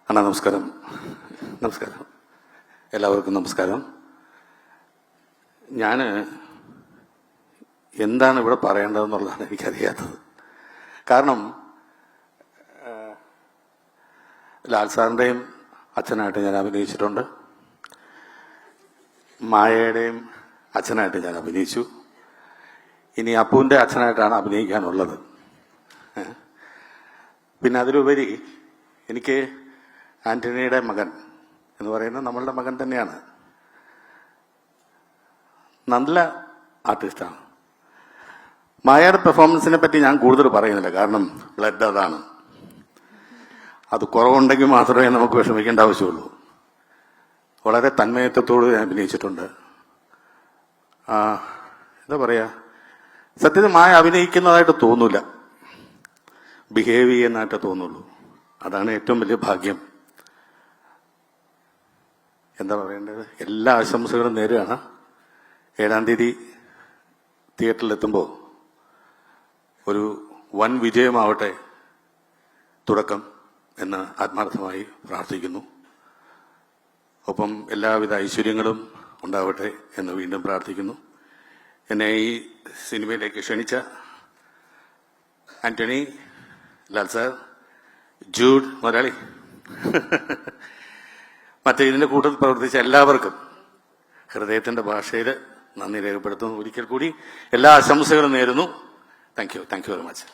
അണ്ണാ നമസ്കാരം. നമസ്കാരം, എല്ലാവർക്കും നമസ്കാരം. ഞാൻ എന്താണ് ഇവിടെ പറയേണ്ടതെന്നുള്ളതാണ് എനിക്കറിയാത്തത്. കാരണം ലാൽ സാറിൻ്റെയും അച്ഛനായിട്ട് ഞാൻ അഭിനയിച്ചിട്ടുണ്ട്, മായയുടെയും അച്ഛനായിട്ട് ഞാൻ അഭിനയിച്ചു. ഇനി അപ്പുവിൻ്റെ അച്ഛനായിട്ടാണ് അഭിനയിക്കാനുള്ളത്. പിന്നെ അതിലുപരി എനിക്ക് ആന്റണിയുടെ മകൻ എന്ന് പറയുന്നത് നമ്മളുടെ മകൻ തന്നെയാണ്. നല്ല ആർട്ടിസ്റ്റാണ്. മായയുടെ പെർഫോമൻസിനെ പറ്റി ഞാൻ കൂടുതൽ പറയുന്നില്ല, കാരണം ബ്ലഡ് അതാണ്. അത് കുറവുണ്ടെങ്കിൽ മാത്രമേ നമുക്ക് വിഷമിക്കേണ്ട ആവശ്യമുള്ളൂ. വളരെ തന്മയത്വത്തോട് ഞാൻ അഭിനയിച്ചിട്ടുണ്ട്. എന്താ പറയാ, സത്യത്തിൽ മായ അഭിനയിക്കുന്നതായിട്ട് തോന്നൂല, ബിഹേവ് ചെയ്യുന്നതായിട്ട് തോന്നുള്ളൂ. അതാണ് ഏറ്റവും വലിയ ഭാഗ്യം. എന്താ പറയേണ്ടത്, എല്ലാ ആശംസകളും നേരുകയാണ്. 7-ാം തീയതി തിയേറ്ററിലെത്തുമ്പോൾ ഒരു വൻ വിജയമാവട്ടെ തുടക്കം എന്ന് ആത്മാർത്ഥമായി പ്രാർത്ഥിക്കുന്നു. ഒപ്പം എല്ലാവിധ ഐശ്വര്യങ്ങളും ഉണ്ടാവട്ടെ എന്ന് വീണ്ടും പ്രാർത്ഥിക്കുന്നു. എന്നെ ഈ സിനിമയിലേക്ക് ക്ഷണിച്ച ആന്റണി, ലാൽ സാർ, ജൂഡ് മുതലാളി, മറ്റേ ഇതിന്റെ കൂട്ടത്തിൽ പ്രവർത്തിച്ച എല്ലാവർക്കും ഹൃദയത്തിന്റെ ഭാഷയിൽ നന്ദി രേഖപ്പെടുത്തുന്നു. ഒരിക്കൽ കൂടി എല്ലാ ആശംസകളും നേരുന്നു. Thank you very much.